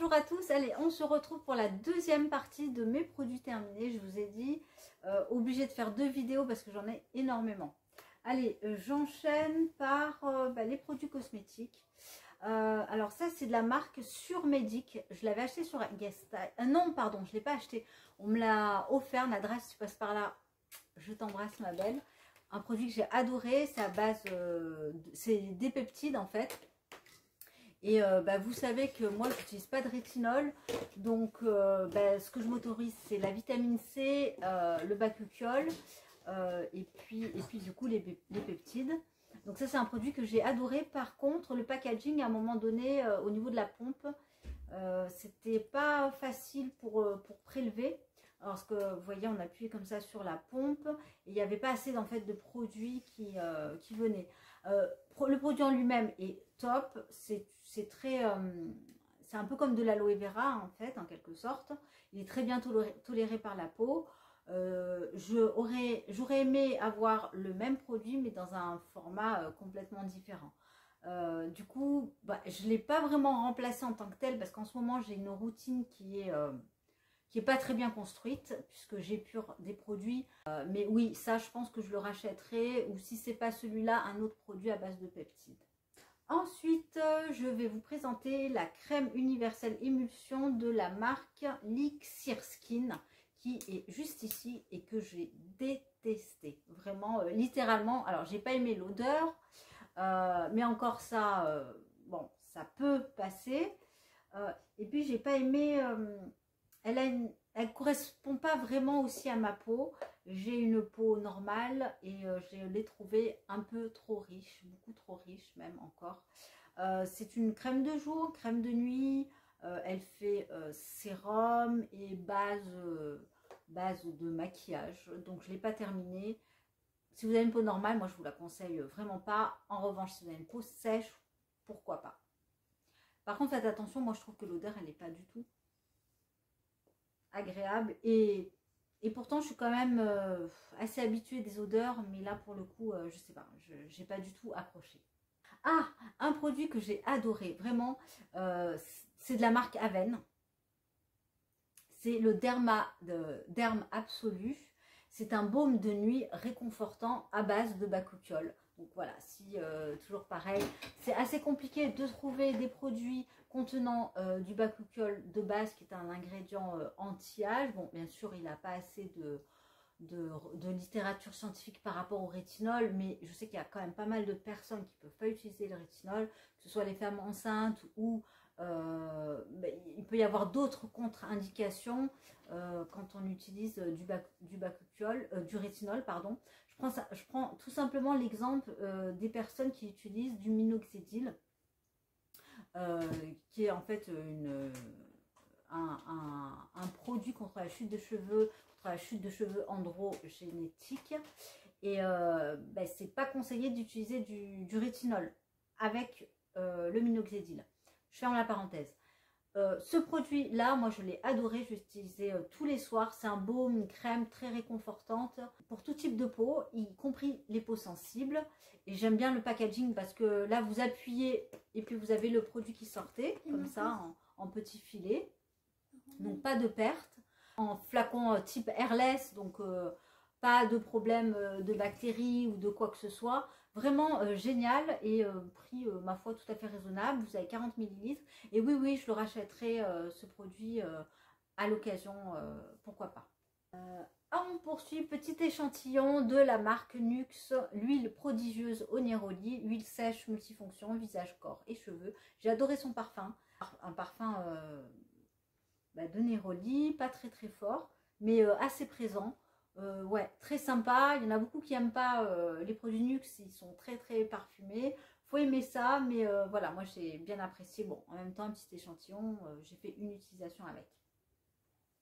Bonjour à tous, allez on se retrouve pour la deuxième partie de mes produits terminés. Je vous ai dit, obligé de faire 2 vidéos parce que j'en ai énormément. Allez, j'enchaîne par les produits cosmétiques. Alors ça c'est de la marque Surmédic, je l'avais acheté sur Guest. Non pardon, je ne l'ai pas acheté, on me l'a offert, l'adresse tu passes par là, je t'embrasse ma belle. Un produit que j'ai adoré, c'est à base, c'est des peptides en fait. Et vous savez que moi je n'utilise pas de rétinol, donc ce que je m'autorise c'est la vitamine C, le bakuchiol et puis du coup les peptides. Donc ça c'est un produit que j'ai adoré. Par contre le packaging à un moment donné au niveau de la pompe, c'était pas facile pour prélever. Alors, parce que vous voyez on appuyait comme ça sur la pompe et il n'y avait pas assez en fait de produits qui venaient. Le produit en lui-même est top, c'est très c'est un peu comme de l'aloe vera en fait en quelque sorte. Il est très bien toléré par la peau. J'aurais aimé avoir le même produit mais dans un format complètement différent. Du coup je ne l'ai pas vraiment remplacé en tant que tel parce qu'en ce moment j'ai une routine qui est pas très bien construite puisque j'épure des produits. Mais oui, ça je pense que je le rachèterai, ou si c'est pas celui-là, un autre produit à base de peptides. Ensuite, je vais vous présenter la crème universelle émulsion de la marque Lixir Skin qui est juste ici et que j'ai détesté. Vraiment, littéralement. Alors, j'ai pas aimé l'odeur, mais encore ça, bon, ça peut passer. Et puis, j'ai pas aimé... elle correspond pas vraiment aussi à ma peau. J'ai une peau normale et je l'ai trouvée un peu trop riche, beaucoup trop riche même encore. C'est une crème de jour, crème de nuit. Elle fait sérum et base de maquillage. Donc je ne l'ai pas terminée. Si vous avez une peau normale, moi je vous la conseille vraiment pas. En revanche, si vous avez une peau sèche, pourquoi pas. Par contre, faites attention, moi je trouve que l'odeur elle n'est pas du tout agréable et pourtant je suis quand même assez habituée des odeurs, mais là pour le coup je sais pas, j'ai pas du tout accroché. Ah, un produit que j'ai adoré vraiment, c'est de la marque Aven, c'est le Derme Absolu. C'est un baume de nuit réconfortant à base de bakuchiol. Donc voilà, si toujours pareil, c'est assez compliqué de trouver des produits contenant du bakuchiol de base qui est un ingrédient anti-âge. Bon, bien sûr, il n'a pas assez de littérature scientifique par rapport au rétinol, mais je sais qu'il y a quand même pas mal de personnes qui ne peuvent pas utiliser le rétinol, que ce soit les femmes enceintes ou il peut y avoir d'autres contre-indications quand on utilise du bakuchiol, du rétinol, pardon. Je prends tout simplement l'exemple des personnes qui utilisent du minoxidil, qui est en fait un produit contre la chute de cheveux, androgénétique. Et c'est pas conseillé d'utiliser du rétinol avec le minoxidil. Je ferme la parenthèse. Ce produit là, moi je l'ai adoré, je l'utilisais tous les soirs. C'est un baume, une crème très réconfortante pour tout type de peau, y compris les peaux sensibles. Et j'aime bien le packaging parce que là vous appuyez et puis vous avez le produit qui sortait comme ça en petit filet, donc pas de perte, en flacon type airless, donc pas de problème de bactéries ou de quoi que ce soit. Vraiment génial et prix ma foi tout à fait raisonnable. Vous avez 40 ml et oui je le rachèterai ce produit à l'occasion, pourquoi pas. On poursuit, petit échantillon de la marque Nuxe, l'huile prodigieuse au néroli, huile sèche multifonction, visage, corps et cheveux. J'ai adoré son parfum, un parfum de néroli, pas très fort mais assez présent. Ouais, très sympa. Il y en a beaucoup qui n'aiment pas les produits Nuxe, ils sont très parfumés. Faut aimer ça, mais voilà, moi j'ai bien apprécié. Bon, en même temps, un petit échantillon, j'ai fait une utilisation avec.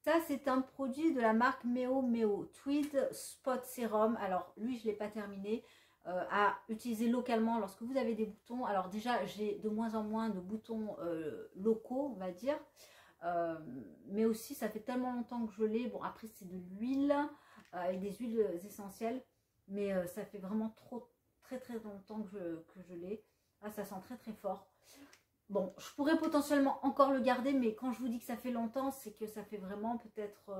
Ça, c'est un produit de la marque Meo Tweed Spot Serum. Alors, lui, je ne l'ai pas terminé. À utiliser localement lorsque vous avez des boutons. Alors déjà, j'ai de moins en moins de boutons locaux, on va dire. Mais aussi ça fait tellement longtemps que je l'ai. Bon, après c'est de l'huile avec des huiles essentielles, mais ça fait vraiment très longtemps que je l'ai. Ah, ça sent très fort. Bon, je pourrais potentiellement encore le garder, mais quand je vous dis que ça fait longtemps, c'est que ça fait vraiment peut-être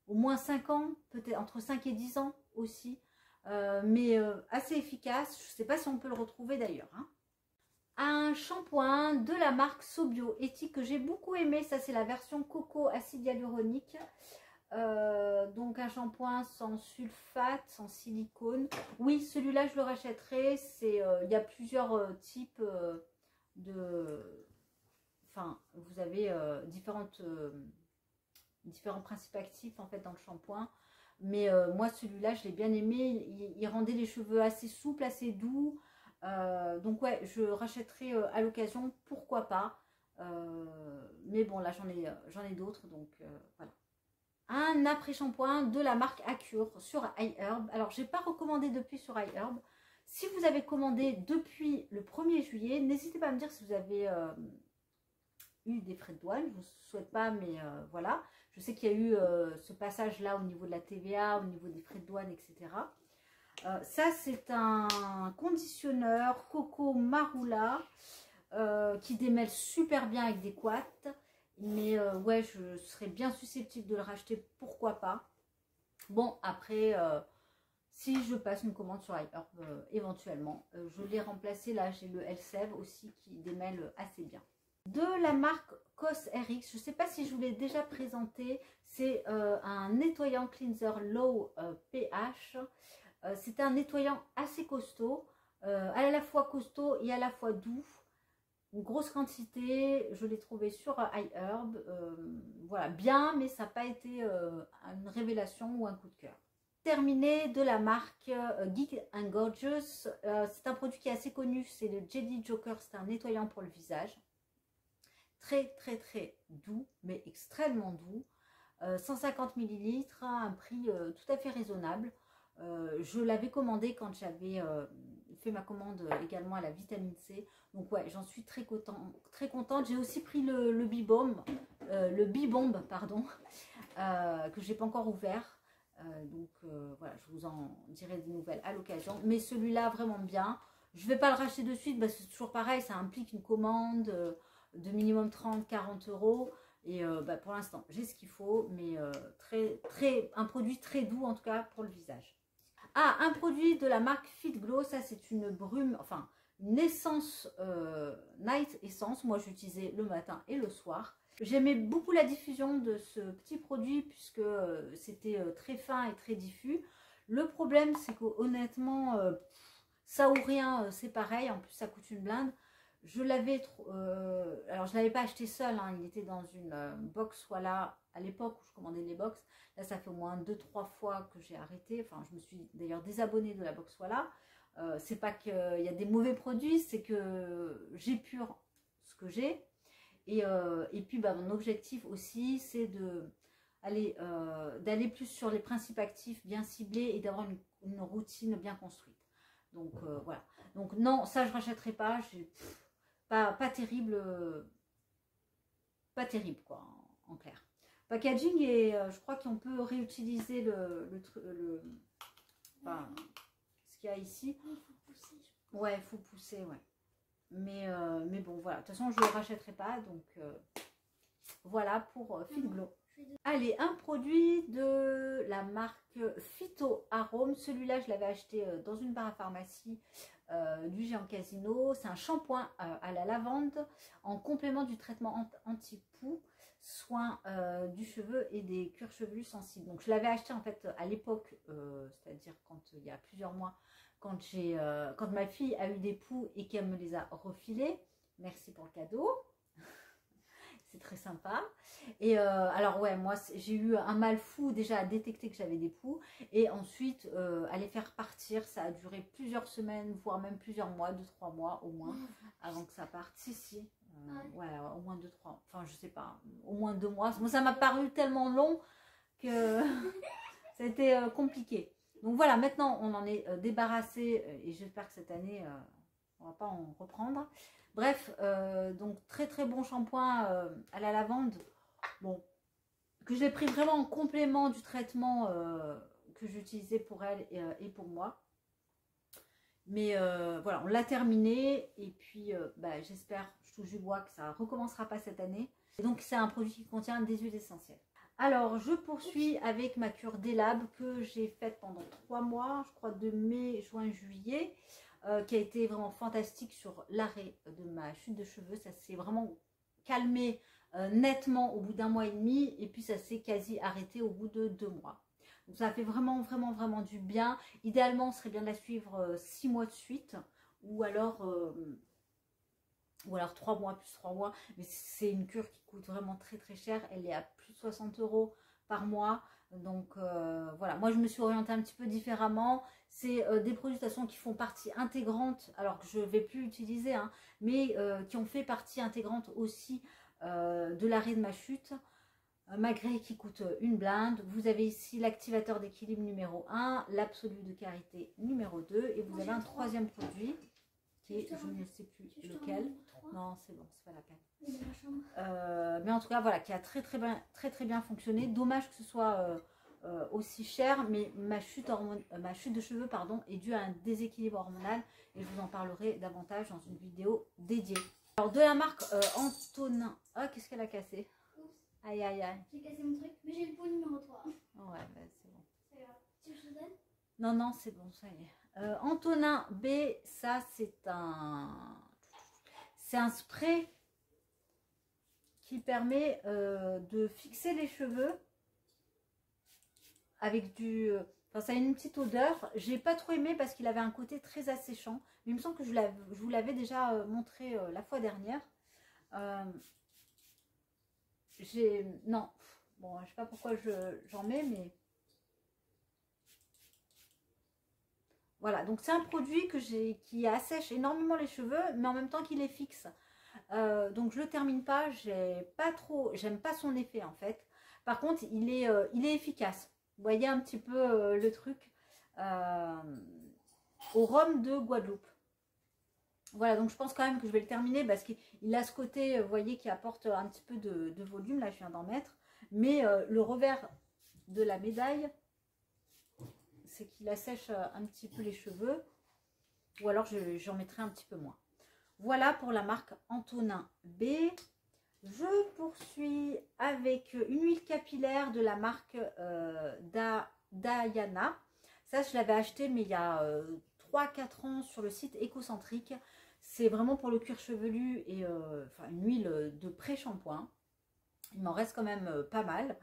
au moins 5 ans, peut-être entre 5 et 10 ans aussi. Mais assez efficace. Je ne sais pas si on peut le retrouver d'ailleurs. Hein. Un shampoing de la marque Sobio éthique que j'ai beaucoup aimé. Ça, c'est la version coco acide hyaluronique. Donc un shampoing sans sulfate, sans silicone. Oui, celui-là, je le rachèterai. Il y a plusieurs types Enfin, vous avez différents principes actifs en fait dans le shampoing. Mais moi, celui-là, je l'ai bien aimé. Il rendait les cheveux assez souples, assez doux. Donc ouais, je rachèterai à l'occasion, pourquoi pas. Mais bon, là, j'en ai d'autres, donc voilà. Un après-shampoing de la marque Accure sur iHerb. Alors, j'ai pas recommandé depuis sur iHerb. Si vous avez commandé depuis le 1er juillet, n'hésitez pas à me dire si vous avez eu des frais de douane. Je ne vous souhaite pas, mais voilà. Je sais qu'il y a eu ce passage-là au niveau de la TVA, au niveau des frais de douane, etc. Ça, c'est un conditionneur Coco Marula qui démêle super bien avec des couates. Mais ouais, je serais bien susceptible de le racheter, pourquoi pas. Bon, après, si je passe une commande sur iHerb, éventuellement, je l'ai remplacé. Là, j'ai le Elseve aussi qui démêle assez bien. De la marque CosRX, je ne sais pas si je vous l'ai déjà présenté, c'est un nettoyant cleanser low pH. C'est un nettoyant assez costaud, à la fois costaud et à la fois doux. Une grosse quantité, je l'ai trouvé sur iHerb. Voilà, bien, mais ça n'a pas été une révélation ou un coup de cœur. Terminé de la marque Geek & Gorgeous. C'est un produit qui est assez connu, c'est le Jelly Joker, c'est un nettoyant pour le visage. Très très très doux, mais extrêmement doux. 150 ml, un prix tout à fait raisonnable. Je l'avais commandé quand j'avais fait ma commande également à la vitamine C. Donc ouais, j'en suis très contente. J'ai aussi pris le Bibomb, pardon, que j'ai pas encore ouvert. Donc voilà, je vous en dirai des nouvelles à l'occasion. Mais celui-là, vraiment bien. Je ne vais pas le racheter de suite parce que c'est toujours pareil, ça implique une commande de minimum 30-40 euros. Et pour l'instant, j'ai ce qu'il faut, mais un produit très doux en tout cas pour le visage. Ah, un produit de la marque Fit Glow, ça c'est une brume, enfin une essence, Night Essence. Moi j'utilisais le matin et le soir. J'aimais beaucoup la diffusion de ce petit produit puisque c'était très fin et très diffus. Le problème c'est que honnêtement, ça ou rien, c'est pareil, en plus ça coûte une blinde. Je l'avais, alors je ne l'avais pas acheté seul, hein, il était dans une box, voilà, à l'époque où je commandais les box. Là, ça fait au moins 2-3 fois que j'ai arrêté. Enfin, je me suis d'ailleurs désabonnée de la box, voilà. C'est pas qu'il y a des mauvais produits, c'est que j'épure ce que j'ai. Et puis, mon objectif aussi, c'est d'aller plus sur les principes actifs bien ciblés et d'avoir une routine bien construite. Donc, voilà. Donc, non, ça, je ne rachèterai pas. Pas terrible. Pas terrible, quoi, en clair. Packaging et je crois qu'on peut réutiliser ce qu'il y a ici. Ouais, il faut pousser, ouais. Mais bon, voilà. De toute façon, je ne le rachèterai pas. Donc, voilà pour Fit Glow. Allez, un produit de la marque Phyto Arome. Celui-là, je l'avais acheté dans une parapharmacie du Géant Casino. C'est un shampoing à la lavande en complément du traitement anti-poux, soin du cheveu et des cuirs chevelus sensibles. Donc je l'avais acheté en fait à l'époque, c'est-à-dire quand il y a plusieurs mois, quand ma fille a eu des poux et qu'elle me les a refilés. Merci pour le cadeau. C'est très sympa. Et alors ouais, moi j'ai eu un mal fou déjà à détecter que j'avais des poux. Et ensuite à les faire partir, ça a duré plusieurs semaines, voire même plusieurs mois, 2-3 mois au moins, avant que ça parte. Si. Ouais, au moins 2-3, enfin je sais pas, au moins 2 mois. Moi ça m'a paru tellement long que ça a été compliqué. Donc voilà, maintenant on en est débarrassé et j'espère que cette année on va pas en reprendre. Bref, donc très très bon shampoing à la lavande. Bon, que j'ai pris vraiment en complément du traitement que j'utilisais pour elle et pour moi. Mais voilà, on l'a terminé. Et puis, bah, j'espère, je touche du bois, que ça recommencera pas cette année. Et donc, c'est un produit qui contient des huiles essentielles. Alors, je poursuis avec ma cure d'Elab que j'ai faite pendant 3 mois, je crois de mai, juin, juillet, qui a été vraiment fantastique sur l'arrêt de ma chute de cheveux. Ça s'est vraiment calmé nettement au bout d'1 mois et demi, et puis ça s'est quasi arrêté au bout de 2 mois. Donc ça fait vraiment, vraiment, vraiment du bien. Idéalement, ce serait bien de la suivre 6 mois de suite, ou alors 3 mois plus 3 mois, mais c'est une cure qui coûte vraiment très très cher. Elle est à plus de 60 € par mois. Donc voilà, moi je me suis orientée un petit peu différemment. C'est des produits de toute façon qui font partie intégrante, alors que je ne vais plus utiliser, hein, mais qui ont fait partie intégrante aussi de l'arrêt de ma chute. Malgré qui coûte une blinde. Vous avez ici l'activateur d'équilibre numéro 1, l'absolu de karité numéro 2, et vous avez un troisième produit qui est, je ne sais plus lequel. Non, c'est bon, c'est pas la peine. Mais en tout cas, voilà, qui a très bien fonctionné. Dommage que ce soit aussi cher, mais ma chute de cheveux, pardon, est due à un déséquilibre hormonal, et je vous en parlerai davantage dans une vidéo dédiée. Alors, de la marque Antonin. Ah, qu'est-ce qu'elle a cassé? Aïe, aïe, aïe. J'ai cassé mon truc, mais j'ai le pot numéro 3. Ouais, bah, c'est bon. C'est grave. Tu veux que je te donne? Non, non, c'est bon, ça y est. Antonin B, ça c'est un spray qui permet de fixer les cheveux avec du... Enfin, ça a une petite odeur. J'ai pas trop aimé parce qu'il avait un côté très asséchant. Mais il me semble que je vous l'avais déjà montré la fois dernière. Non, bon, je sais pas pourquoi j'en mets, mais voilà. Donc c'est un produit qui assèche énormément les cheveux, mais en même temps qu'il les fixe. Donc je le termine pas, j'aime pas son effet en fait. Par contre, il est efficace. Vous voyez un petit peu le truc au rhum de Guadeloupe. Voilà, donc je pense quand même que je vais le terminer parce qu'il a ce côté, vous voyez, qui apporte un petit peu de volume. Là, je viens d'en mettre. Mais le revers de la médaille, c'est qu'il assèche un petit peu les cheveux. Ou alors, j'en mettrai un petit peu moins. Voilà pour la marque Antonin B. Je poursuis avec une huile capillaire de la marque Diana. Ça, je l'avais acheté, mais il y a 3-4 ans sur le site Écocentrique. C'est vraiment pour le cuir chevelu et enfin, une huile de pré-shampoing. Il m'en reste quand même pas mal.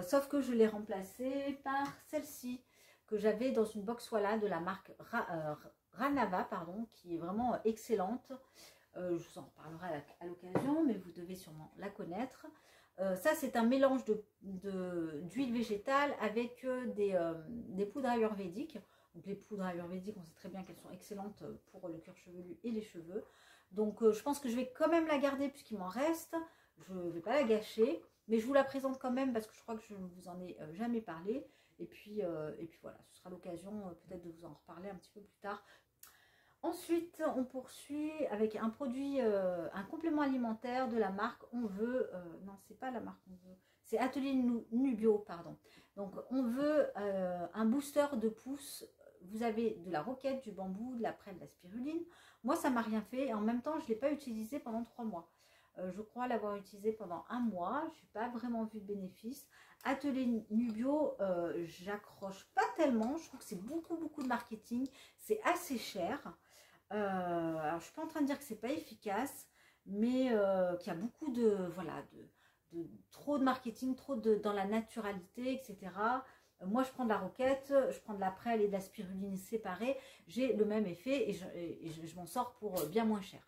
Sauf que je l'ai remplacée par celle-ci que j'avais dans une box Walla de la marque Ranava, pardon, qui est vraiment excellente. Je vous en reparlerai à l'occasion, mais vous devez sûrement la connaître. Ça, c'est un mélange d'huile végétale avec des poudres ayurvédiques. Donc les poudres ayurvédiques, on sait très bien qu'elles sont excellentes pour le cuir chevelu et les cheveux. Donc je pense que je vais quand même la garder puisqu'il m'en reste. Je ne vais pas la gâcher, mais je vous la présente quand même parce que je crois que je ne vous en ai jamais parlé. Et puis voilà, ce sera l'occasion peut-être de vous en reparler un petit peu plus tard. Ensuite, on poursuit avec un produit, un complément alimentaire de la marque On Veut. Non, c'est pas la marque On Veut. C'est Atelier Nubio, pardon. Donc, on veut un booster de pousse. Vous avez de la roquette, du bambou, de la prêle, de la spiruline. Moi, ça m'a rien fait. Et en même temps, je ne l'ai pas utilisé pendant 3 mois. Je crois l'avoir utilisé pendant 1 mois. Je n'ai pas vraiment vu de bénéfice. Atelier Nubio, j'accroche pas tellement. Je trouve que c'est beaucoup de marketing. C'est assez cher. Alors, je ne suis pas en train de dire que c'est pas efficace, mais qu'il y a beaucoup trop de marketing, trop dans la naturalité, etc. Moi, je prends de la roquette, je prends de la prêle et de la spiruline séparée. J'ai le même effet et je m'en sors pour bien moins cher.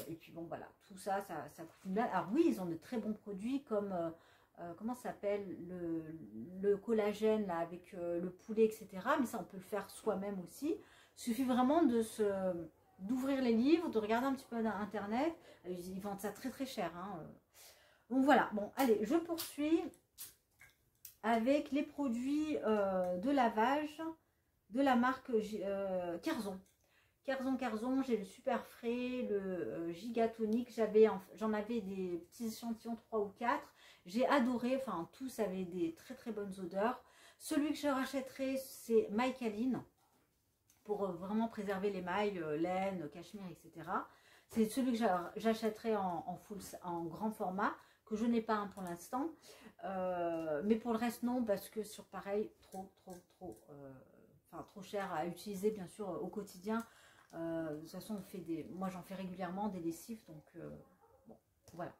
Et puis bon, voilà, tout ça, ça coûte une blague. Alors oui, ils ont de très bons produits comme, comment ça s'appelle, le collagène là, avec le poulet, etc. Mais ça, on peut le faire soi-même aussi. Il suffit vraiment d'ouvrir les livres, de regarder un petit peu dans Internet. Ils vendent ça très cher. Hein. Donc voilà, bon, allez, je poursuis avec les produits de lavage de la marque Carzon. Carzon, j'ai le super frais, le gigatonique, j'en avais des petits échantillons 3 ou 4. J'ai adoré, enfin tous avaient des très bonnes odeurs. Celui que je rachèterai, c'est Mycaline, pour vraiment préserver l'émail, laine, cachemire, etc. C'est celui que j'achèterai en grand format, que je n'ai pas un pour l'instant. Mais pour le reste, non, parce que sur pareil, trop cher à utiliser, bien sûr, au quotidien. De toute façon, moi, j'en fais régulièrement des lessives, donc bon, voilà.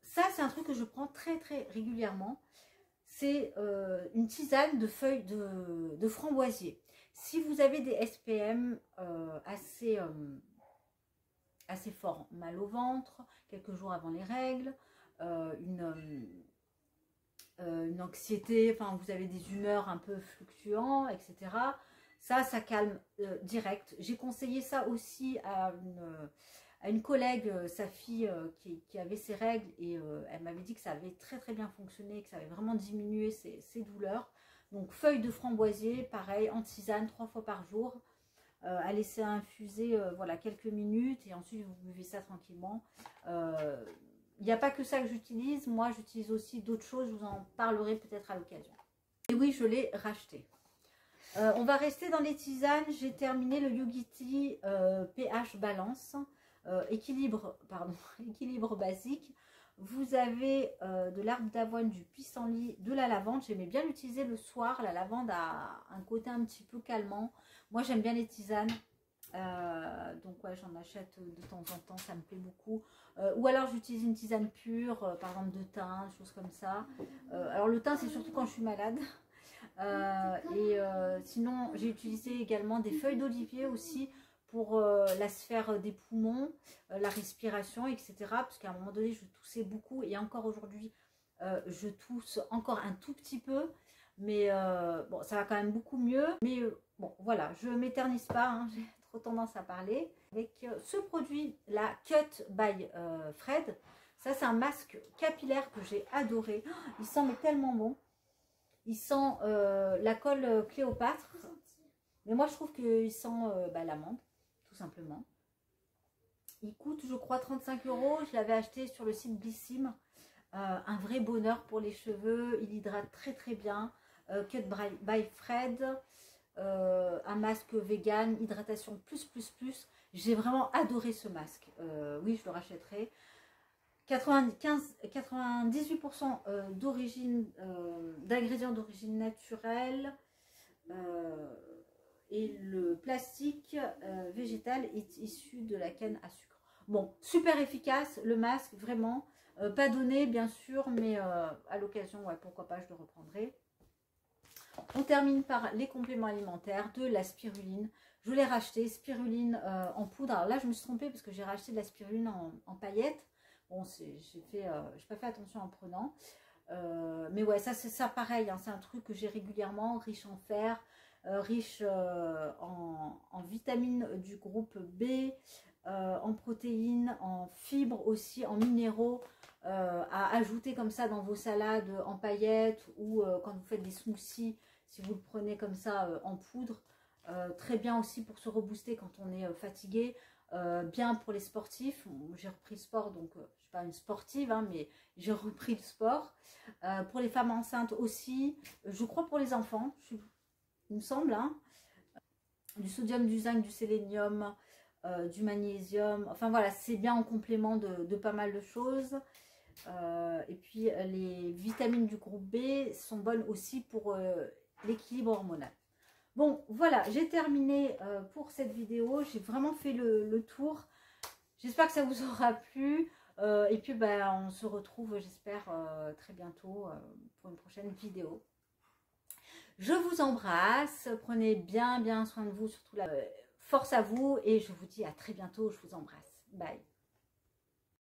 Ça, c'est un truc que je prends très régulièrement. C'est une tisane de feuilles de framboisier. Si vous avez des SPM assez forts, mal au ventre, quelques jours avant les règles, une anxiété, enfin vous avez des humeurs un peu fluctuantes, etc. Ça calme direct. J'ai conseillé ça aussi à une collègue, sa fille qui avait ses règles, et elle m'avait dit que ça avait très bien fonctionné, que ça avait vraiment diminué ses douleurs. Donc feuilles de framboisier, pareil, en tisane 3 fois par jour, à laisser infuser voilà, quelques minutes, et ensuite vous buvez ça tranquillement. Il n'y a pas que ça que j'utilise, moi j'utilise aussi d'autres choses, je vous en parlerai peut-être à l'occasion. Et oui, je l'ai racheté. On va rester dans les tisanes. J'ai terminé le Yogi pH Balance, équilibre basique. Vous avez de l'arbre d'avoine, du pissenlit, de la lavande. J'aimais bien l'utiliser le soir. La lavande a un côté un petit peu calmant. Moi j'aime bien les tisanes. Donc ouais, j'en achète de temps en temps, ça me plaît beaucoup. Ou alors j'utilise une tisane pure, par exemple de thym, des choses comme ça. Alors le thym, c'est surtout quand je suis malade. Sinon j'ai utilisé également des feuilles d'olivier aussi pour la sphère des poumons, la respiration, etc. Parce qu'à un moment donné je toussais beaucoup, et encore aujourd'hui je tousse encore un tout petit peu, mais bon, ça va quand même beaucoup mieux. Mais bon, voilà, je m'éternise pas, hein, j'ai trop tendance à parler. Avec ce produit, la Cut by Fred, ça c'est un masque capillaire que j'ai adoré. Oh, il sent mais tellement bon. Il sent la colle Cléopâtre, mais moi je trouve qu'il sent l'amande, tout simplement. Il coûte, je crois, 35 €. Je l'avais acheté sur le site Blissim. Un vrai bonheur pour les cheveux. Il hydrate très bien. Cut by Fred. Un masque vegan, hydratation plus. J'ai vraiment adoré ce masque. Oui, je le rachèterai. 98% d'ingrédients d'origine naturelle, et le plastique végétal est issu de la canne à sucre. Bon, super efficace le masque, vraiment. Pas donné bien sûr, mais à l'occasion, ouais, pourquoi pas, je le reprendrai. On termine par les compléments alimentaires, de la spiruline. Je l'ai racheté, spiruline en poudre. Alors là, je me suis trompée parce que j'ai racheté de la spiruline en paillettes. Bon, j'ai pas fait attention en prenant. Mais ouais, ça c'est ça pareil, hein, c'est un truc que j'ai régulièrement, riche en fer, riche en vitamines du groupe B, en protéines, en fibres aussi, en minéraux, à ajouter comme ça dans vos salades en paillettes, ou quand vous faites des smoothies, si vous le prenez comme ça en poudre. Très bien aussi pour se rebooster quand on est fatigué. Bien pour les sportifs. J'ai repris le sport, donc je ne suis pas une sportive, hein, mais j'ai repris le sport. Pour les femmes enceintes aussi, je crois pour les enfants, il me semble, hein. Du sodium, du zinc, du sélénium, du magnésium, enfin voilà, c'est bien en complément de pas mal de choses. Et puis les vitamines du groupe B sont bonnes aussi pour l'équilibre hormonal. Bon, voilà, j'ai terminé pour cette vidéo. J'ai vraiment fait le tour. J'espère que ça vous aura plu. Et puis, on se retrouve, j'espère, très bientôt pour une prochaine vidéo. Je vous embrasse. Prenez bien soin de vous. Surtout force à vous. Et je vous dis à très bientôt. Je vous embrasse. Bye.